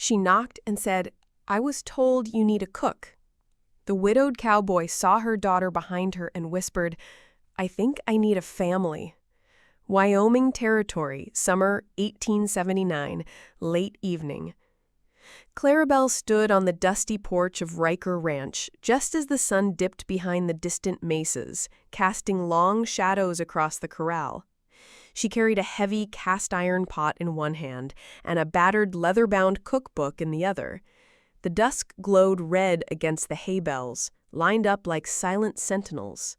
She knocked and said, "I was told you need a cook." The widowed cowboy saw her daughter behind her and whispered, "I think I need a family." Wyoming Territory, summer 1879, late evening. Clarabelle stood on the dusty porch of Riker Ranch just as the sun dipped behind the distant mesas, casting long shadows across the corral. She carried a heavy cast-iron pot in one hand and a battered leather-bound cookbook in the other. The dusk glowed red against the hay bales, lined up like silent sentinels.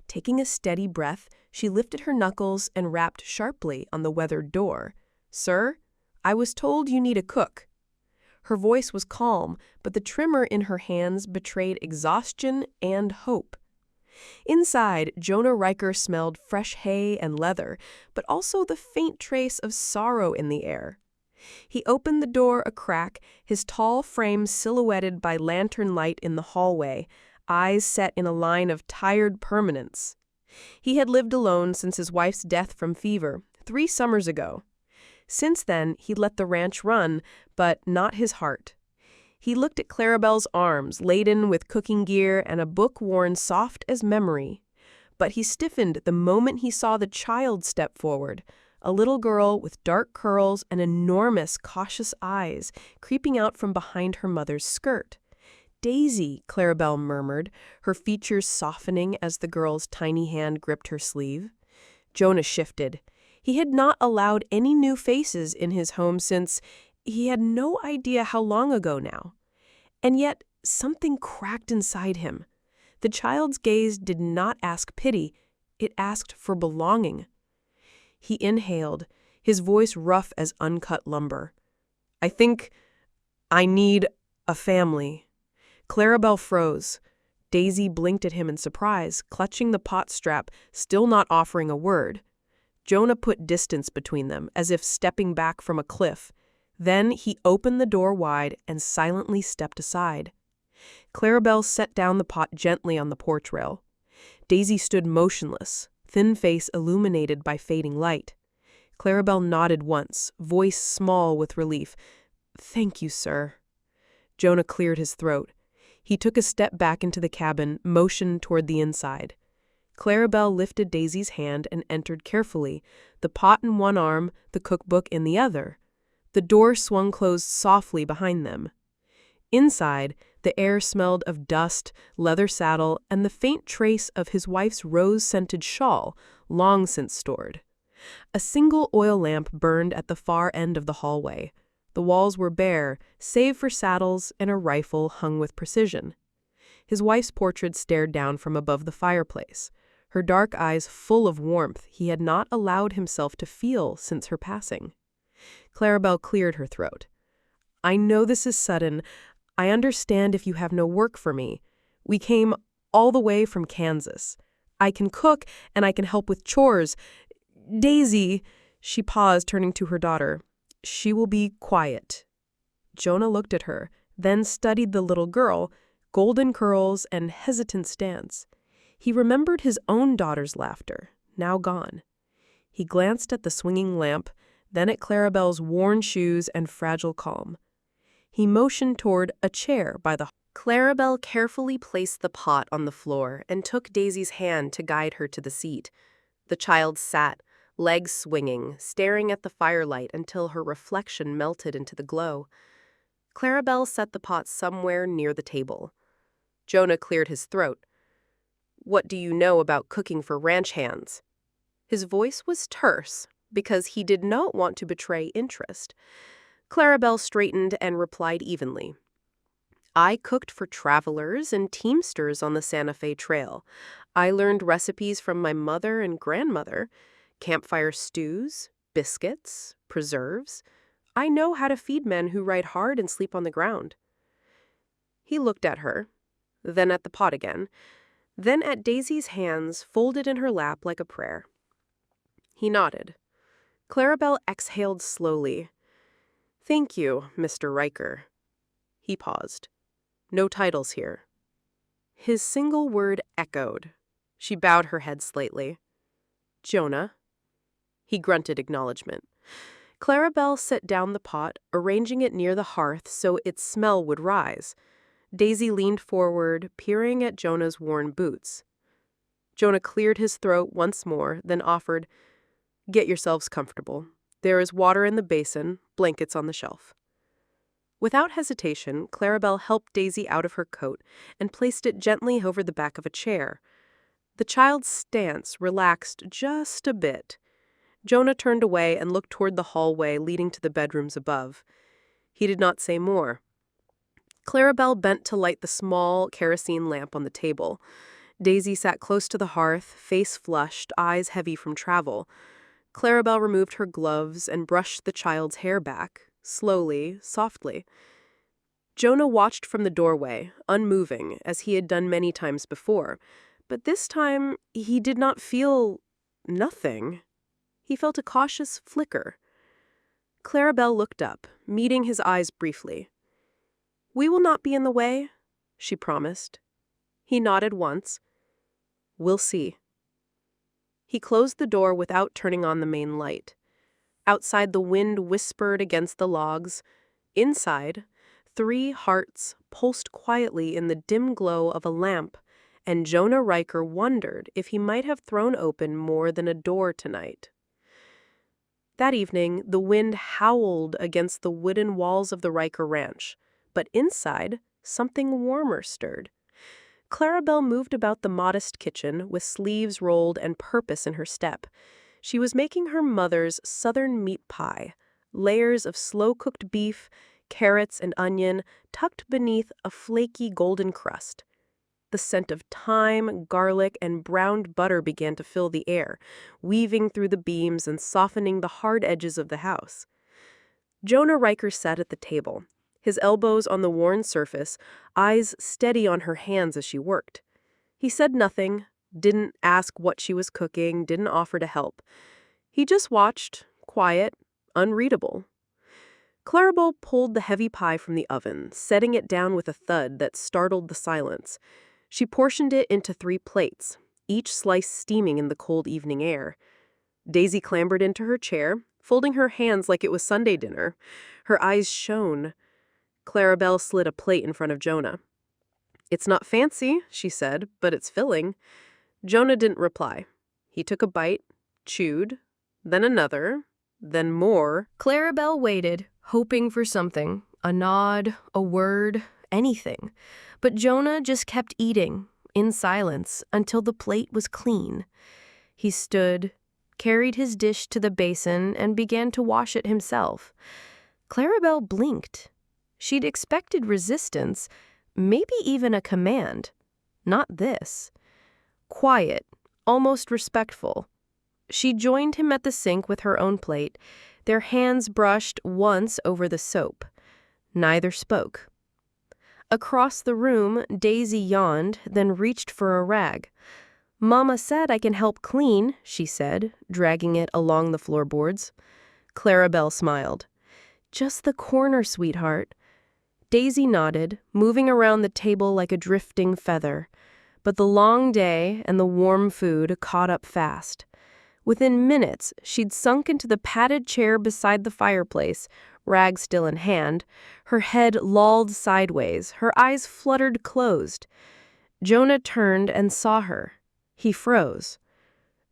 Taking a steady breath, she lifted her knuckles and rapped sharply on the weathered door. "Sir, I was told you need a cook." Her voice was calm, but the tremor in her hands betrayed exhaustion and hope. Inside, Jonah Riker smelled fresh hay and leather, but also the faint trace of sorrow in the air. He opened the door a crack, his tall frame silhouetted by lantern light in the hallway, eyes set in a line of tired permanence. He had lived alone since his wife's death from fever, 3 summers ago. Since then, he'd let the ranch run, but not his heart. He looked at Clarabelle's arms, laden with cooking gear and a book worn soft as memory. But he stiffened the moment he saw the child step forward, a little girl with dark curls and enormous, cautious eyes creeping out from behind her mother's skirt. "Daisy," Clarabelle murmured, her features softening as the girl's tiny hand gripped her sleeve. Jonah shifted. He had not allowed any new faces in his home since he had no idea how long ago now. And yet something cracked inside him. The child's gaze did not ask pity, it asked for belonging. He inhaled, his voice rough as uncut lumber. "I think I need a family." Clarabelle froze. Daisy blinked at him in surprise, clutching the pot strap, still not offering a word. Jonah put distance between them, as if stepping back from a cliff. Then he opened the door wide and silently stepped aside. Clarabelle set down the pot gently on the porch rail. Daisy stood motionless, thin face illuminated by fading light. Clarabelle nodded once, voice small with relief. "Thank you, sir." Jonah cleared his throat. He took a step back into the cabin, motioned toward the inside. Clarabelle lifted Daisy's hand and entered carefully, the pot in one arm, the cookbook in the other. The door swung closed softly behind them. Inside, the air smelled of dust, leather saddle, and the faint trace of his wife's rose-scented shawl, long since stored. A single oil lamp burned at the far end of the hallway. The walls were bare, save for saddles and a rifle hung with precision. His wife's portrait stared down from above the fireplace, her dark eyes full of warmth he had not allowed himself to feel since her passing. Clarabelle cleared her throat. "I know this is sudden. I understand if you have no work for me. We came all the way from Kansas. I can cook and I can help with chores. Daisy," she paused, turning to her daughter, "she will be quiet." Jonah looked at her, then studied the little girl, golden curls and hesitant stance. He remembered his own daughter's laughter, now gone. He glanced at the swinging lamp, then at Clarabelle's worn shoes and fragile calm. He motioned toward a chair by the hearth. Clarabelle carefully placed the pot on the floor and took Daisy's hand to guide her to the seat. The child sat, legs swinging, staring at the firelight until her reflection melted into the glow. Clarabelle set the pot somewhere near the table. Jonah cleared his throat. "What do you know about cooking for ranch hands?" His voice was terse, because he did not want to betray interest. Clarabelle straightened and replied evenly. "I cooked for travelers and teamsters on the Santa Fe Trail. I learned recipes from my mother and grandmother. Campfire stews, biscuits, preserves. I know how to feed men who ride hard and sleep on the ground." He looked at her, then at the pot again, then at Daisy's hands folded in her lap like a prayer. He nodded. Clarabelle exhaled slowly. "Thank you, Mr. Riker." He paused. "No titles here." His single word echoed. She bowed her head slightly. "Jonah." He grunted acknowledgement. Clarabelle set down the pot, arranging it near the hearth so its smell would rise. Daisy leaned forward, peering at Jonah's worn boots. Jonah cleared his throat once more, then offered, "Get yourselves comfortable. There is water in the basin, blankets on the shelf." Without hesitation, Clarabelle helped Daisy out of her coat and placed it gently over the back of a chair. The child's stance relaxed just a bit. Jonah turned away and looked toward the hallway leading to the bedrooms above. He did not say more. Clarabelle bent to light the small kerosene lamp on the table. Daisy sat close to the hearth, face flushed, eyes heavy from travel. Clarabelle removed her gloves and brushed the child's hair back, slowly, softly. Jonah watched from the doorway, unmoving, as he had done many times before. But this time, he did not feel nothing. He felt a cautious flicker. Clarabelle looked up, meeting his eyes briefly. "We will not be in the way," she promised. He nodded once. "We'll see." He closed the door without turning on the main light. Outside, the wind whispered against the logs. Inside, 3 hearts pulsed quietly in the dim glow of a lamp, and Jonah Riker wondered if he might have thrown open more than a door tonight. That evening, the wind howled against the wooden walls of the Riker Ranch, but inside, something warmer stirred. Clarabelle moved about the modest kitchen with sleeves rolled and purpose in her step. She was making her mother's southern meat pie, layers of slow-cooked beef, carrots, and onion tucked beneath a flaky golden crust. The scent of thyme, garlic, and browned butter began to fill the air, weaving through the beams and softening the hard edges of the house. Jonah Riker sat at the table, his elbows on the worn surface, eyes steady on her hands as she worked. He said nothing, didn't ask what she was cooking, didn't offer to help. He just watched, quiet, unreadable. Clarabelle pulled the heavy pie from the oven, setting it down with a thud that startled the silence. She portioned it into 3 plates, each slice steaming in the cold evening air. Daisy clambered into her chair, folding her hands like it was Sunday dinner. Her eyes shone. Clarabelle slid a plate in front of Jonah. "It's not fancy," she said, "but it's filling." Jonah didn't reply. He took a bite, chewed, then another, then more. Clarabelle waited, hoping for something, a nod, a word, anything. But Jonah just kept eating, in silence, until the plate was clean. He stood, carried his dish to the basin, and began to wash it himself. Clarabelle blinked. She'd expected resistance, maybe even a command. Not this. Quiet, almost respectful. She joined him at the sink with her own plate. Their hands brushed once over the soap. Neither spoke. Across the room, Daisy yawned, then reached for a rag. "Mama said I can help clean," she said, dragging it along the floorboards. Clarabelle smiled. "Just the corner, sweetheart." Daisy nodded, moving around the table like a drifting feather. But the long day and the warm food caught up fast. Within minutes, she'd sunk into the padded chair beside the fireplace, rag still in hand, her head lolled sideways, her eyes fluttered closed. Jonah turned and saw her. He froze.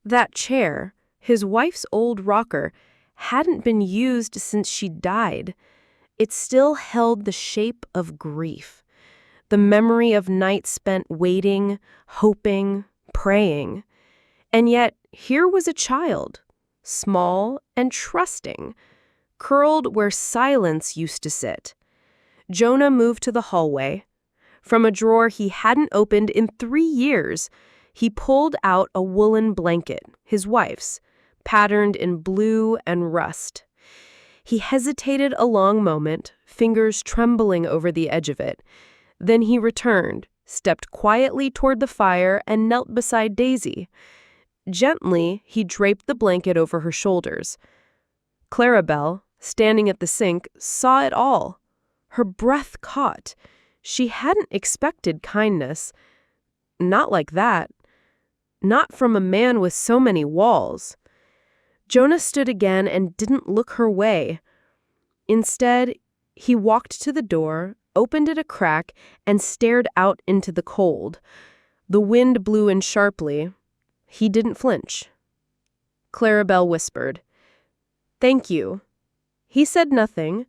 That chair, his wife's old rocker, hadn't been used since she died. It still held the shape of grief, the memory of nights spent waiting, hoping, praying. And yet, here was a child, small and trusting, curled where silence used to sit. Jonah moved to the hallway. From a drawer he hadn't opened in 3 years, he pulled out a woolen blanket, his wife's, patterned in blue and rust. He hesitated a long moment, fingers trembling over the edge of it. Then he returned, stepped quietly toward the fire, and knelt beside Daisy. Gently, he draped the blanket over her shoulders. Clarabelle, standing at the sink, saw it all. Her breath caught. She hadn't expected kindness. Not like that. Not from a man with so many walls. Jonah stood again and didn't look her way. Instead, he walked to the door, opened it a crack, and stared out into the cold. The wind blew in sharply. He didn't flinch. Clarabelle whispered, "Thank you." He said nothing,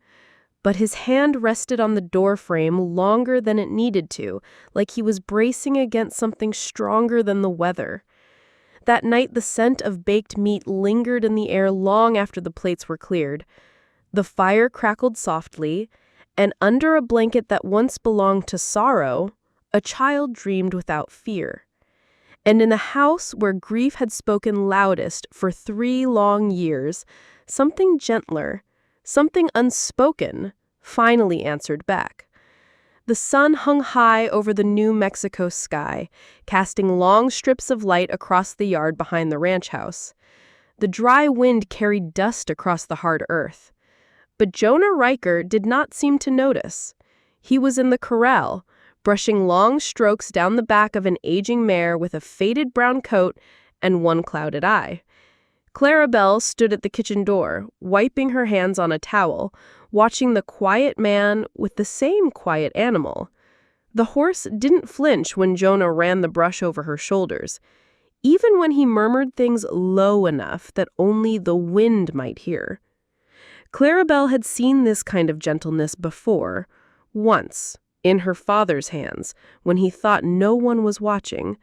but his hand rested on the doorframe longer than it needed to, like he was bracing against something stronger than the weather. That night, the scent of baked meat lingered in the air long after the plates were cleared. The fire crackled softly, and under a blanket that once belonged to sorrow, a child dreamed without fear. And in the house where grief had spoken loudest for 3 long years, something gentler, something unspoken, finally answered back. The sun hung high over the New Mexico sky, casting long strips of light across the yard behind the ranch house. The dry wind carried dust across the hard earth. But Jonah Riker did not seem to notice. He was in the corral, brushing long strokes down the back of an aging mare with a faded brown coat and one clouded eye. Clarabelle stood at the kitchen door, wiping her hands on a towel, watching the quiet man with the same quiet animal. The horse didn't flinch when Jonah ran the brush over her shoulders, even when he murmured things low enough that only the wind might hear. Clarabelle had seen this kind of gentleness before, once, in her father's hands, when he thought no one was watching.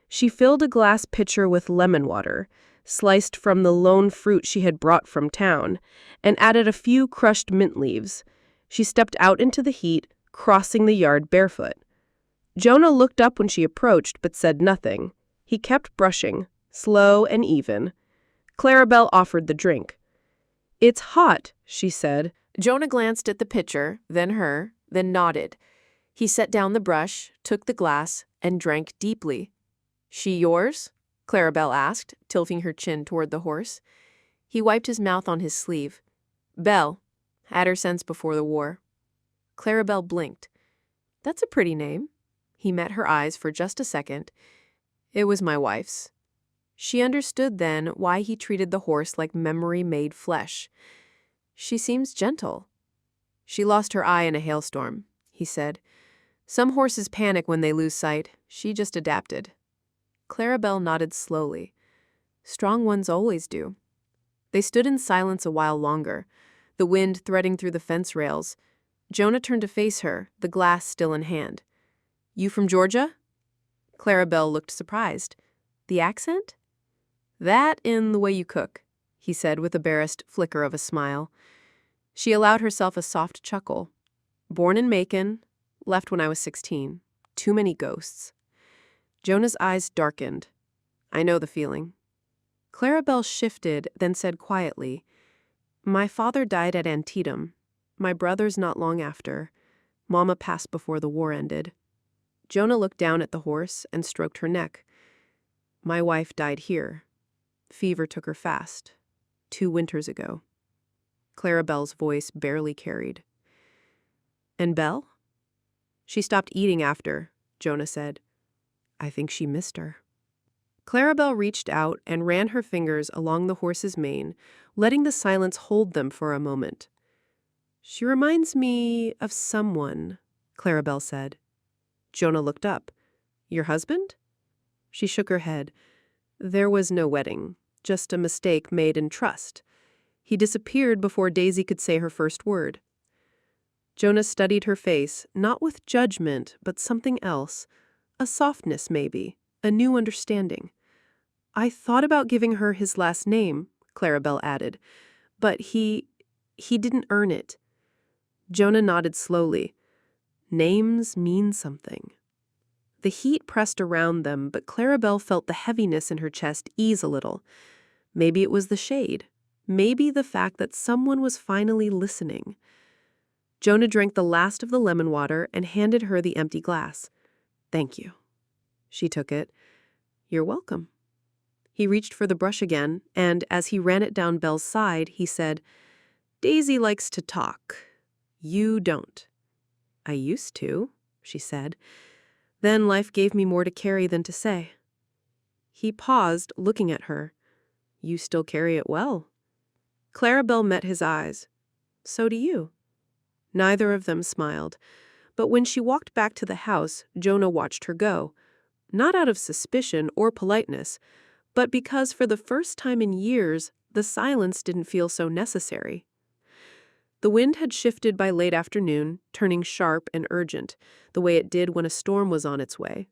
She filled a glass pitcher with lemon water, sliced from the lone fruit she had brought from town, and added a few crushed mint leaves. She stepped out into the heat, crossing the yard barefoot. Jonah looked up when she approached, but said nothing. He kept brushing, slow and even. Clarabelle offered the drink. "It's hot," she said. Jonah glanced at the pitcher, then her, then nodded. He set down the brush, took the glass, and drank deeply. "She yours?" Clarabelle asked, tilting her chin toward the horse. He wiped his mouth on his sleeve. "Belle. Had her since before the war." Clarabelle blinked. "That's a pretty name." He met her eyes for just a second. "It was my wife's." She understood then why he treated the horse like memory-made flesh. "She seems gentle." "She lost her eye in a hailstorm," he said. "Some horses panic when they lose sight. She just adapted." Clarabelle nodded slowly. "Strong ones always do." They stood in silence a while longer, the wind threading through the fence rails. Jonah turned to face her, the glass still in hand. "You from Georgia?" Clarabelle looked surprised. "The accent?" "That in the way you cook," he said with a barest flicker of a smile. She allowed herself a soft chuckle. "Born in Macon, left when I was 16. Too many ghosts." Jonah's eyes darkened. "I know the feeling." Clarabelle shifted, then said quietly, "My father died at Antietam. My brothers not long after. Mama passed before the war ended." Jonah looked down at the horse and stroked her neck. "My wife died here. Fever took her fast. 2 winters ago." Clarabelle's voice barely carried. "And Belle?" "She stopped eating after," Jonah said. "I think she missed her." Clarabelle reached out and ran her fingers along the horse's mane, letting the silence hold them for a moment. "She reminds me of someone," Clarabelle said. Jonah looked up. "Your husband?" She shook her head. "There was no wedding, just a mistake made in trust. He disappeared before Daisy could say her first word." Jonah studied her face, not with judgment, but something else. A softness, maybe, a new understanding. "I thought about giving her his last name," Clarabelle added, "but he didn't earn it." Jonah nodded slowly. Names mean something. The heat pressed around them, but Clarabelle felt the heaviness in her chest ease a little. Maybe it was the shade. Maybe the fact that someone was finally listening. Jonah drank the last of the lemon water and handed her the empty glass. "Thank you." She took it. "You're welcome." He reached for the brush again, and as he ran it down Belle's side, he said, "Daisy likes to talk. You don't." "I used to," she said. "Then life gave me more to carry than to say." He paused, looking at her. You still carry it well. Clarabelle met his eyes. So do you. Neither of them smiled, but when she walked back to the house, Jonah watched her go. Not out of suspicion or politeness, but because for the first time in years, the silence didn't feel so necessary. The wind had shifted by late afternoon, turning sharp and urgent, the way it did when a storm was on its way.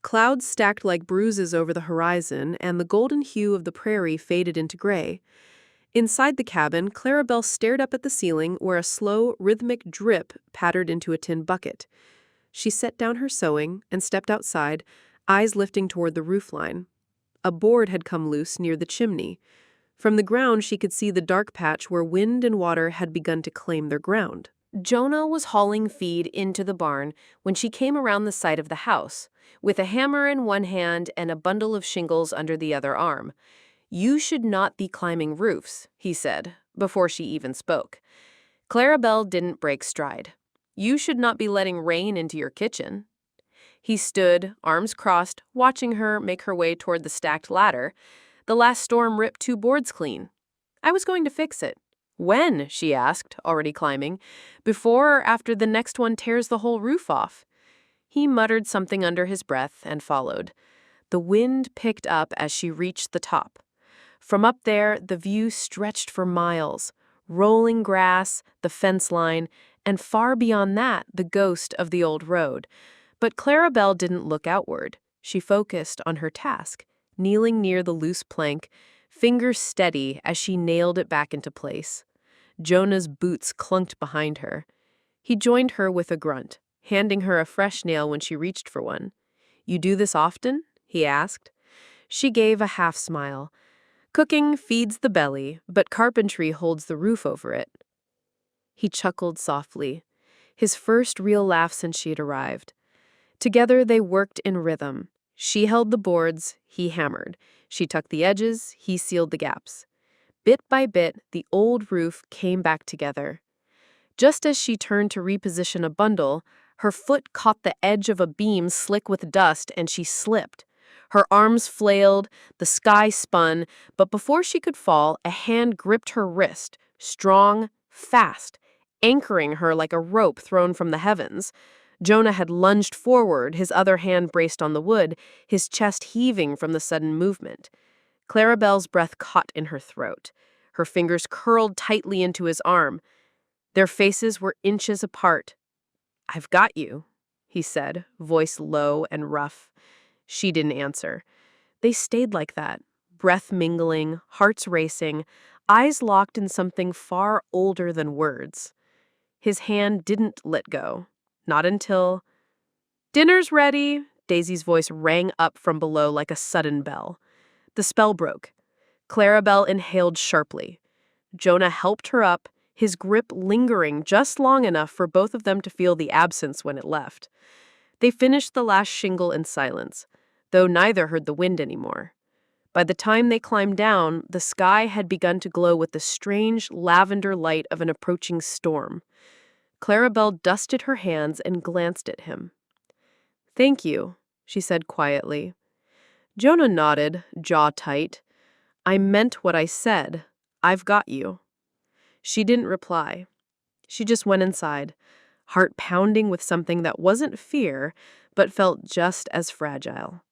Clouds stacked like bruises over the horizon, and the golden hue of the prairie faded into gray. Inside the cabin, Clarabelle stared up at the ceiling where a slow, rhythmic drip pattered into a tin bucket. She set down her sewing and stepped outside, eyes lifting toward the roofline. A board had come loose near the chimney. From the ground, she could see the dark patch where wind and water had begun to claim their ground. Jonah was hauling feed into the barn when she came around the side of the house, with a hammer in one hand and a bundle of shingles under the other arm. "You should not be climbing roofs," he said, before she even spoke. Clarabelle didn't break stride. "You should not be letting rain into your kitchen." He stood, arms crossed, watching her make her way toward the stacked ladder. "The last storm ripped 2 boards clean. I was going to fix it." "When?" she asked, already climbing. "Before or after the next one tears the whole roof off?" He muttered something under his breath and followed. The wind picked up as she reached the top. From up there, the view stretched for miles. Rolling grass, the fence line, and far beyond that, the ghost of the old road. But Clarabelle didn't look outward. She focused on her task, kneeling near the loose plank, fingers steady as she nailed it back into place. Jonah's boots clunked behind her. He joined her with a grunt, handing her a fresh nail when she reached for one. "You do this often?" he asked. She gave a half-smile. "Cooking feeds the belly, but carpentry holds the roof over it." He chuckled softly, his first real laugh since she had arrived. Together they worked in rhythm. She held the boards, he hammered. She tucked the edges, he sealed the gaps. Bit by bit, the old roof came back together. Just as she turned to reposition a bundle, her foot caught the edge of a beam slick with dust and she slipped. Her arms flailed, the sky spun, but before she could fall, a hand gripped her wrist, strong, fast, anchoring her like a rope thrown from the heavens. Jonah had lunged forward, his other hand braced on the wood, his chest heaving from the sudden movement. Clarabelle's breath caught in her throat. Her fingers curled tightly into his arm. Their faces were inches apart. "I've got you," he said, voice low and rough. She didn't answer. They stayed like that, breath mingling, hearts racing, eyes locked in something far older than words. His hand didn't let go. Not until... "Dinner's ready," Daisy's voice rang up from below like a sudden bell. The spell broke. Clarabelle inhaled sharply. Jonah helped her up, his grip lingering just long enough for both of them to feel the absence when it left. They finished the last shingle in silence, though neither heard the wind anymore. By the time they climbed down, the sky had begun to glow with the strange lavender light of an approaching storm. Clarabelle dusted her hands and glanced at him. "Thank you," she said quietly. Jonah nodded, jaw tight. "I meant what I said. I've got you." She didn't reply. She just went inside, heart pounding with something that wasn't fear, but felt just as fragile.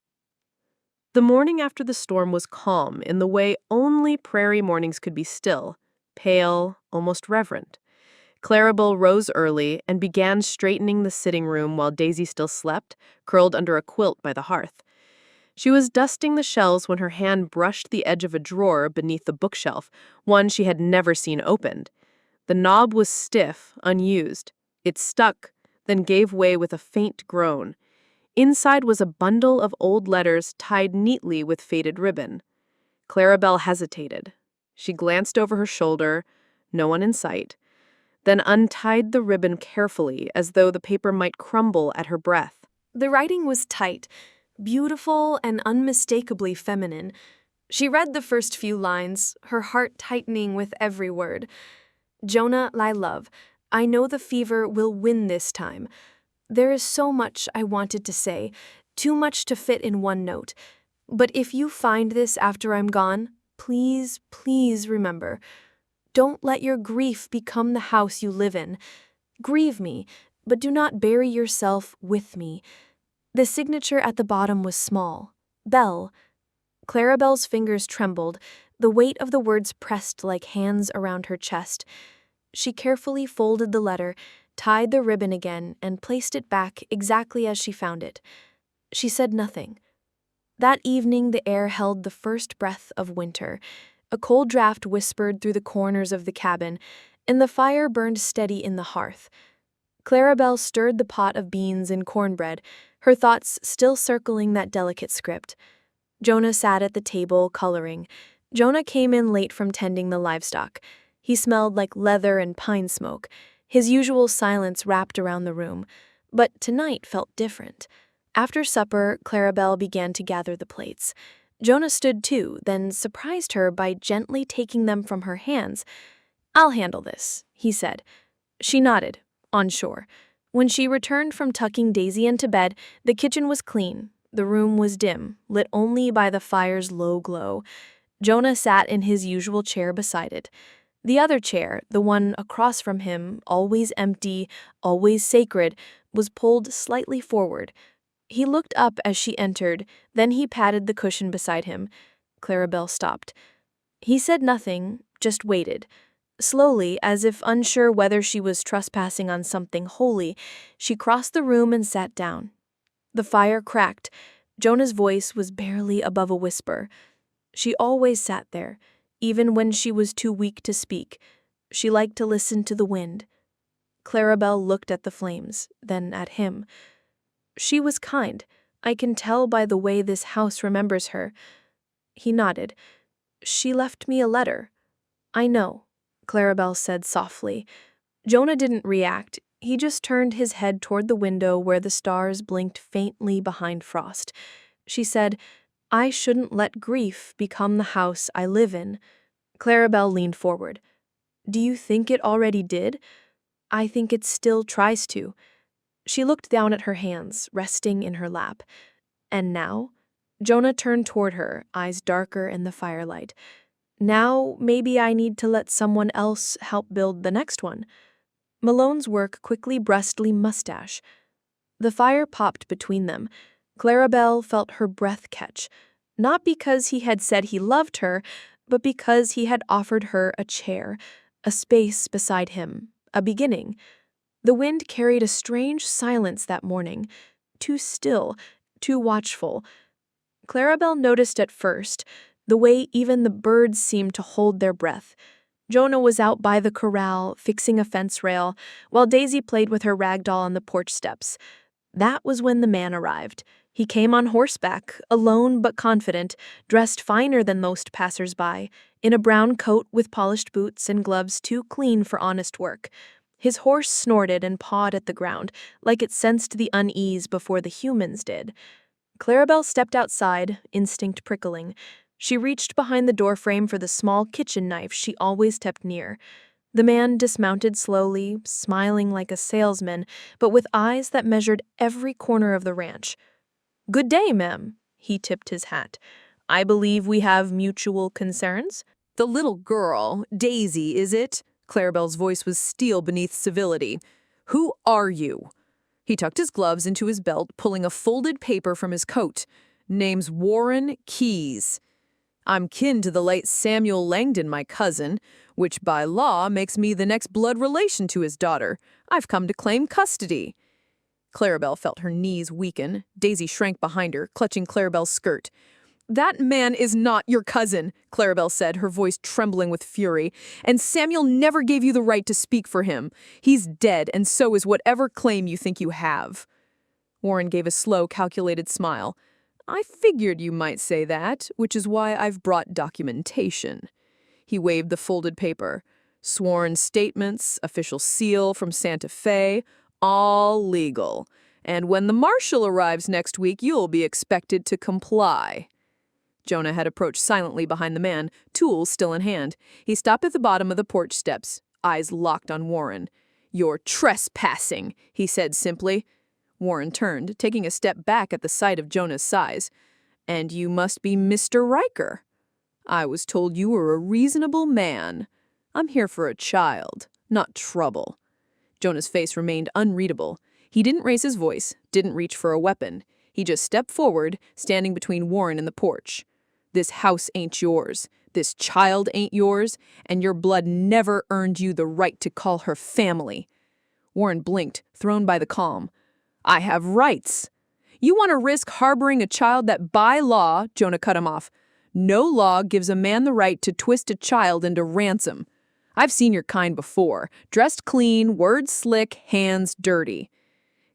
The morning after the storm was calm in the way only prairie mornings could be still, pale, almost reverent. Clarabelle rose early and began straightening the sitting room while Daisy still slept, curled under a quilt by the hearth. She was dusting the shelves when her hand brushed the edge of a drawer beneath the bookshelf, one she had never seen opened. The knob was stiff, unused. It stuck, then gave way with a faint groan. Inside was a bundle of old letters tied neatly with faded ribbon. Clarabelle hesitated. She glanced over her shoulder, no one in sight, then untied the ribbon carefully as though the paper might crumble at her breath. The writing was tight, beautiful and unmistakably feminine. She read the first few lines, her heart tightening with every word. "Jonah, my love, I know the fever will win this time. There is so much I wanted to say, too much to fit in one note. But if you find this after I'm gone, Please, please remember. Don't let your grief become the house you live in. Grieve me, but do not bury yourself with me. The signature at the bottom was small. Belle. Clarabelle's fingers trembled, the weight of the words pressed like hands around her chest. She carefully folded the letter, tied the ribbon again, and placed it back exactly as she found it. She said nothing. That evening the air held the first breath of winter. A cold draft whispered through the corners of the cabin, and the fire burned steady in the hearth. Clarabelle stirred the pot of beans and cornbread, her thoughts still circling that delicate script. Jonah sat at the table, coloring. Jonah came in late from tending the livestock. He smelled like leather and pine smoke. His usual silence wrapped around the room, but tonight felt different. After supper, Clarabelle began to gather the plates. Jonah stood too, then surprised her by gently taking them from her hands. "I'll handle this," he said. She nodded, unsure. When she returned from tucking Daisy into bed, the kitchen was clean. The room was dim, lit only by the fire's low glow. Jonah sat in his usual chair beside it. The other chair, the one across from him, always empty, always sacred, was pulled slightly forward. He looked up as she entered, then he patted the cushion beside him. Clarabelle stopped. He said nothing, just waited. Slowly, as if unsure whether she was trespassing on something holy, she crossed the room and sat down. The fire cracked. Jonah's voice was barely above a whisper. She always sat there, even when she was too weak to speak. She liked to listen to the wind. Clarabelle looked at the flames, then at him. She was kind. I can tell by the way this house remembers her. He nodded. She left me a letter. I know, Clarabelle said softly. Jonah didn't react. He just turned his head toward the window where the stars blinked faintly behind frost. She said, I shouldn't let grief become the house I live in. Clarabelle leaned forward. Do you think it already did? I think it still tries to. She looked down at her hands, resting in her lap. And now? Jonah turned toward her, eyes darker in the firelight. Now, maybe I need to let someone else help build the next one. Malone's work quickly bristly mustache. The fire popped between them. Clarabelle felt her breath catch, not because he had said he loved her, but because he had offered her a chair, a space beside him, a beginning. The wind carried a strange silence that morning, too still, too watchful. Clarabelle noticed at first the way even the birds seemed to hold their breath. Jonah was out by the corral, fixing a fence rail, while Daisy played with her rag doll on the porch steps. That was when the man arrived. He came on horseback, alone but confident, dressed finer than most passers-by, in a brown coat with polished boots and gloves too clean for honest work. His horse snorted and pawed at the ground, like it sensed the unease before the humans did. Clarabelle stepped outside, instinct prickling. She reached behind the doorframe for the small kitchen knife she always kept near. The man dismounted slowly, smiling like a salesman, but with eyes that measured every corner of the ranch. "Good day, ma'am." He tipped his hat. "I believe we have mutual concerns." The little girl, Daisy, is it? Clarabelle's voice was steel beneath civility. Who are you? He tucked his gloves into his belt, pulling a folded paper from his coat. Name's Warren Keyes. I'm kin to the late Samuel Langdon, my cousin, which by law makes me the next blood relation to his daughter. I've come to claim custody. Clarabelle felt her knees weaken. Daisy shrank behind her, clutching Clarabelle's skirt. That man is not your cousin, Clarabelle said, her voice trembling with fury. And Samuel never gave you the right to speak for him. He's dead, and so is whatever claim you think you have. Warren gave a slow, calculated smile. I figured you might say that, which is why I've brought documentation. He waved the folded paper. Sworn statements, official seal from Santa Fe, all legal. And when the marshal arrives next week, you'll be expected to comply. Jonah had approached silently behind the man, tools still in hand. He stopped at the bottom of the porch steps, eyes locked on Warren. You're trespassing, he said simply. Warren turned, taking a step back at the sight of Jonah's size. And you must be Mr. Riker. I was told you were a reasonable man. I'm here for a child, not trouble." Jonah's face remained unreadable. He didn't raise his voice, didn't reach for a weapon. He just stepped forward, standing between Warren and the porch. "This house ain't yours. This child ain't yours, and your blood never earned you the right to call her family." Warren blinked, thrown by the calm. "I have rights." "You want to risk harboring a child that by law," Jonah cut him off, "no law gives a man the right to twist a child into ransom. I've seen your kind before, dressed clean, words slick, hands dirty."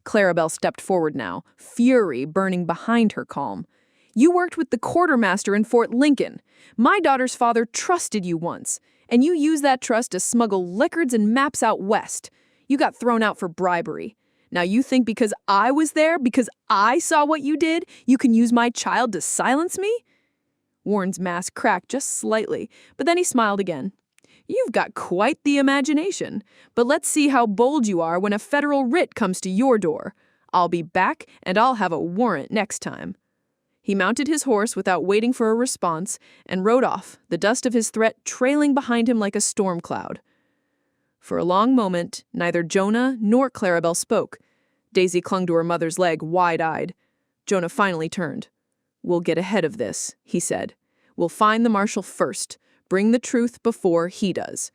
Clarabelle stepped forward now, fury burning behind her calm. "You worked with the quartermaster in Fort Lincoln. My daughter's father trusted you once, and you used that trust to smuggle liquors and maps out west. You got thrown out for bribery. Now you think because I was there, because I saw what you did, you can use my child to silence me?" Warren's mask cracked just slightly, but then he smiled again. "You've got quite the imagination, but let's see how bold you are when a federal writ comes to your door. I'll be back, and I'll have a warrant next time." He mounted his horse without waiting for a response and rode off, the dust of his threat trailing behind him like a storm cloud. For a long moment, neither Jonah nor Clarabelle spoke. Daisy clung to her mother's leg, wide-eyed. Jonah finally turned. "We'll get ahead of this," he said. "We'll find the marshal first. Bring the truth before he does."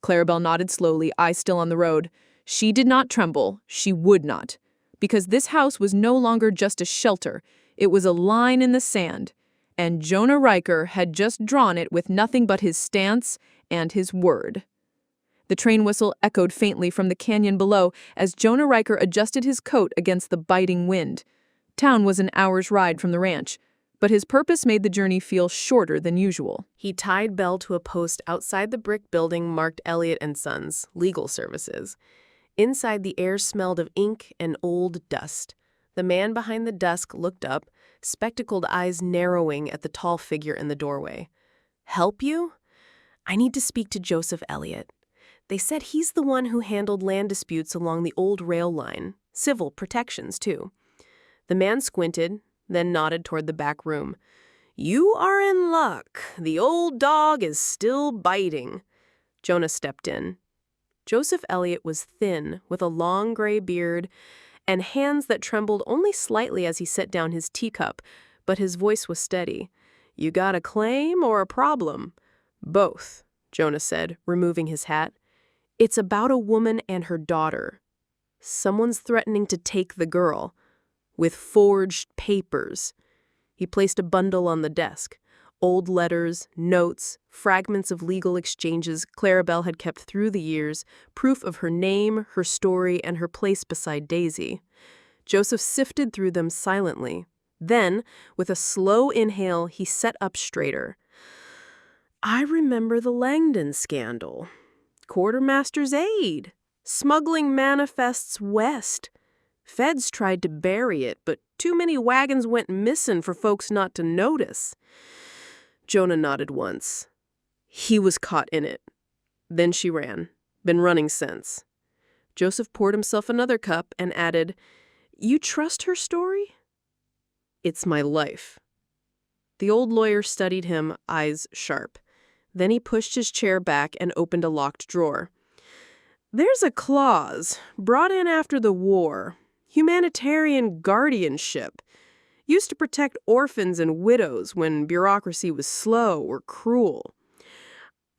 Clarabelle nodded slowly, eyes still on the road. She did not tremble. She would not. Because this house was no longer just a shelter. It was a line in the sand. And Jonah Riker had just drawn it with nothing but his stance and his word. The train whistle echoed faintly from the canyon below as Jonah Riker adjusted his coat against the biting wind. Town was an hour's ride from the ranch, but his purpose made the journey feel shorter than usual. He tied Belle to a post outside the brick building marked Elliott & Sons, Legal Services. Inside, the air smelled of ink and old dust. The man behind the desk looked up, spectacled eyes narrowing at the tall figure in the doorway. "Help you? I need to speak to Joseph Elliott. They said he's the one who handled land disputes along the old rail line, civil protections, too." The man squinted, then nodded toward the back room. "You are in luck. The old dog is still biting." Jonah stepped in. Joseph Elliott was thin, with a long gray beard and hands that trembled only slightly as he set down his teacup, but his voice was steady. "You got a claim or a problem?" "Both," Jonah said, removing his hat. "It's about a woman and her daughter. Someone's threatening to take the girl, with forged papers." He placed a bundle on the desk. Old letters, notes, fragments of legal exchanges Clarabelle had kept through the years, proof of her name, her story, and her place beside Daisy. Joseph sifted through them silently. Then, with a slow inhale, he sat up straighter. "I remember the Langdon scandal. Quartermaster's aide. Smuggling manifests west. Feds tried to bury it, but too many wagons went missing for folks not to notice." Jonah nodded once. "He was caught in it. Then she ran. Been running since." Joseph poured himself another cup and added, "You trust her story?" "It's my life." The old lawyer studied him, eyes sharp. Then he pushed his chair back and opened a locked drawer. "There's a clause, brought in after the war. Humanitarian guardianship. Used to protect orphans and widows when bureaucracy was slow or cruel.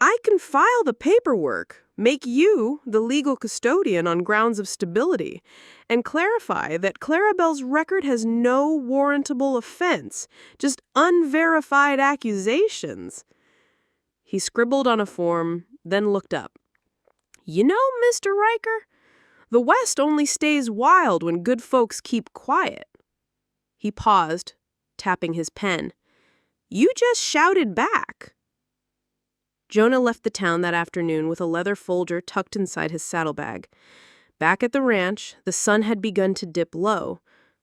I can file the paperwork, make you the legal custodian on grounds of stability, and clarify that Clarabelle's record has no warrantable offense, just unverified accusations." He scribbled on a form, then looked up. "You know, Mr. Riker, the West only stays wild when good folks keep quiet." He paused, tapping his pen. "You just shouted back." Jonah left the town that afternoon with a leather folder tucked inside his saddlebag. Back at the ranch, the sun had begun to dip low.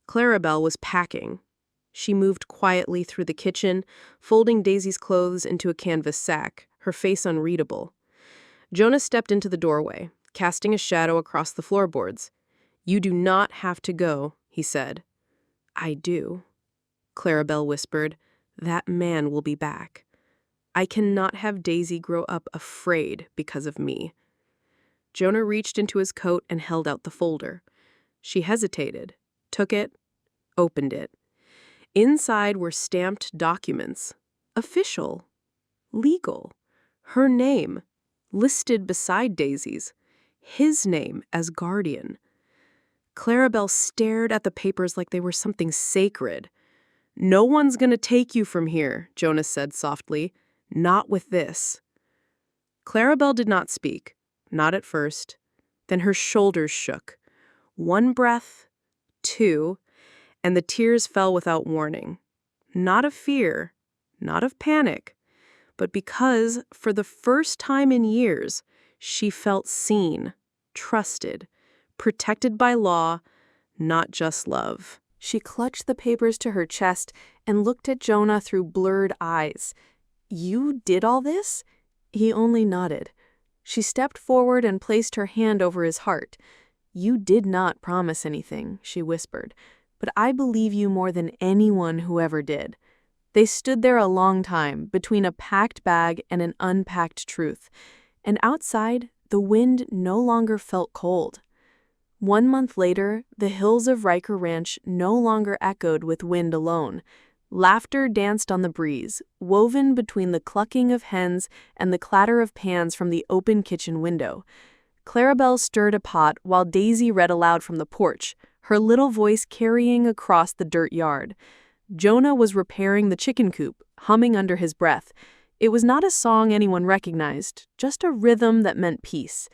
Clarabelle was packing. She moved quietly through the kitchen, folding Daisy's clothes into a canvas sack, her face unreadable. Jonah stepped into the doorway, casting a shadow across the floorboards. "You do not have to go," he said. "I do," Clarabelle whispered. "That man will be back." I cannot have Daisy grow up afraid because of me. Jonah reached into his coat and held out the folder. She hesitated, took it, opened it. Inside were stamped documents. Official. Legal. Her name, listed beside Daisy's. His name as guardian. Clarabelle stared at the papers like they were something sacred. "No one's gonna take you from here," Jonah said softly. "Not with this." Clarabelle did not speak, not at first. Then her shoulders shook. One breath, two, and the tears fell without warning. Not of fear, not of panic, but because, for the first time in years, she felt seen, trusted, protected by law, not just love. She clutched the papers to her chest and looked at Jonah through blurred eyes. "You did all this?" He only nodded. She stepped forward and placed her hand over his heart. "You did not promise anything," she whispered, "but I believe you more than anyone who ever did." They stood there a long time, between a packed bag and an unpacked truth, and outside, the wind no longer felt cold. 1 month later, the hills of Riker Ranch no longer echoed with wind alone. Laughter danced on the breeze, woven between the clucking of hens and the clatter of pans from the open kitchen window. Clarabelle stirred a pot while Daisy read aloud from the porch, her little voice carrying across the dirt yard. Jonah was repairing the chicken coop, humming under his breath. It was not a song anyone recognized, just a rhythm that meant peace.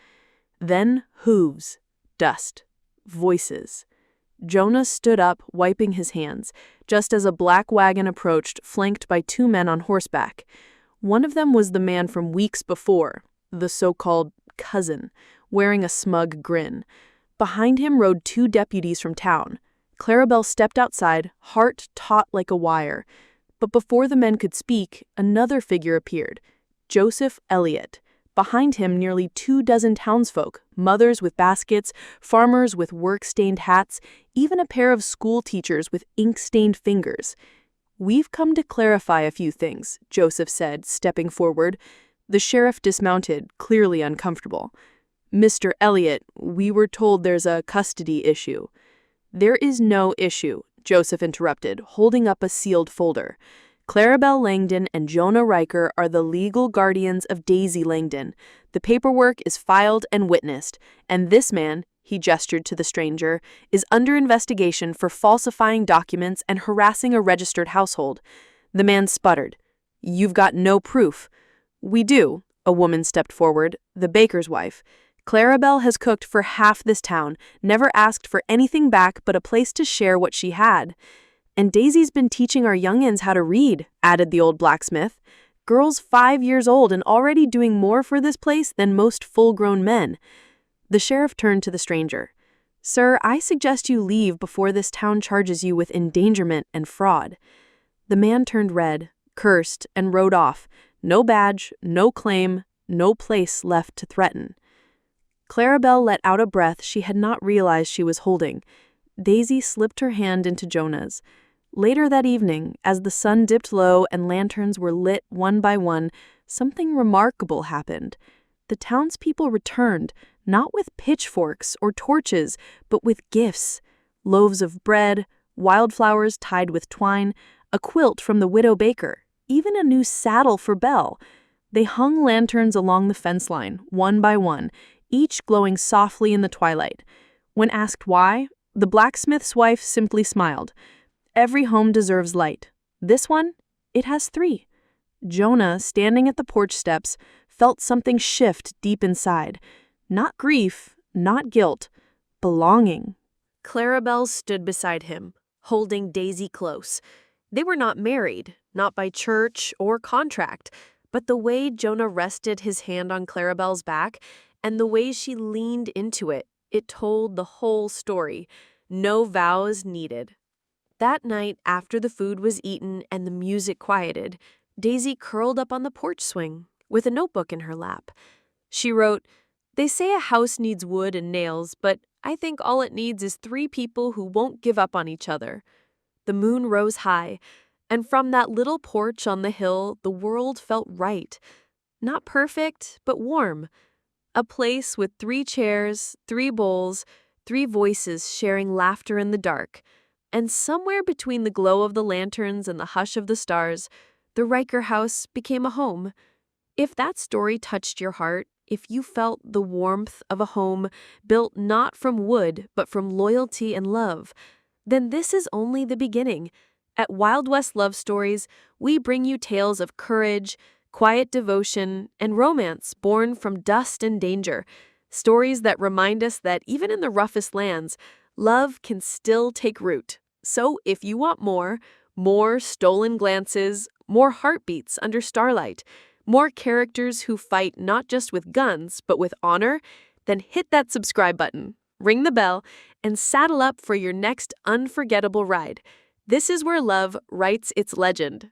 Then hooves, dust, voices. Jonah stood up, wiping his hands, just as a black wagon approached, flanked by 2 men on horseback. One of them was the man from weeks before, the so-called cousin, wearing a smug grin. Behind him rode 2 deputies from town. Clarabelle stepped outside, heart taut like a wire. But before the men could speak, another figure appeared, Joseph Elliott. Behind him, nearly 24 townsfolk, mothers with baskets, farmers with work-stained hats, even a pair of school teachers with ink-stained fingers. "We've come to clarify a few things," Joseph said, stepping forward. The sheriff dismounted, clearly uncomfortable. "Mr. Elliott, we were told there's a custody issue." "There is no issue," Joseph interrupted, holding up a sealed folder. "Clarabelle Langdon and Jonah Riker are the legal guardians of Daisy Langdon. The paperwork is filed and witnessed, and this man," he gestured to the stranger, "is under investigation for falsifying documents and harassing a registered household." The man sputtered. "You've got no proof." "We do," a woman stepped forward, the baker's wife. "Clarabelle has cooked for half this town, never asked for anything back but a place to share what she had. And Daisy's been teaching our youngins how to read," added the old blacksmith. "Girls 5 years old and already doing more for this place than most full-grown men." The sheriff turned to the stranger. "Sir, I suggest you leave before this town charges you with endangerment and fraud." The man turned red, cursed, and rode off. No badge, no claim, no place left to threaten. Clarabelle let out a breath she had not realized she was holding. Daisy slipped her hand into Jonah's. Later that evening, as the sun dipped low and lanterns were lit one by one, something remarkable happened. The townspeople returned, not with pitchforks or torches, but with gifts. Loaves of bread, wildflowers tied with twine, a quilt from the widow baker, even a new saddle for Belle. They hung lanterns along the fence line, one by one, each glowing softly in the twilight. When asked why, the blacksmith's wife simply smiled. "Every home deserves light. This one, it has 3. Jonah, standing at the porch steps, felt something shift deep inside. Not grief, not guilt, belonging. Clarabelle stood beside him, holding Daisy close. They were not married, not by church or contract, but the way Jonah rested his hand on Clarabelle's back and the way she leaned into it, it told the whole story. No vows needed. That night, after the food was eaten and the music quieted, Daisy curled up on the porch swing with a notebook in her lap. She wrote, "They say a house needs wood and nails, but I think all it needs is 3 people who won't give up on each other." The moon rose high. And from that little porch on the hill, the world felt right. Not perfect, but warm. A place with 3 chairs, 3 bowls, 3 voices sharing laughter in the dark. And somewhere between the glow of the lanterns and the hush of the stars, the Riker house became a home. If that story touched your heart, if you felt the warmth of a home built not from wood but from loyalty and love, then this is only the beginning. At Wild West Love Stories, we bring you tales of courage, quiet devotion, and romance born from dust and danger. Stories that remind us that even in the roughest lands, love can still take root. So if you want more stolen glances, more heartbeats under starlight, more characters who fight not just with guns, but with honor, then hit that subscribe button, ring the bell, and saddle up for your next unforgettable ride. This is where love writes its legend.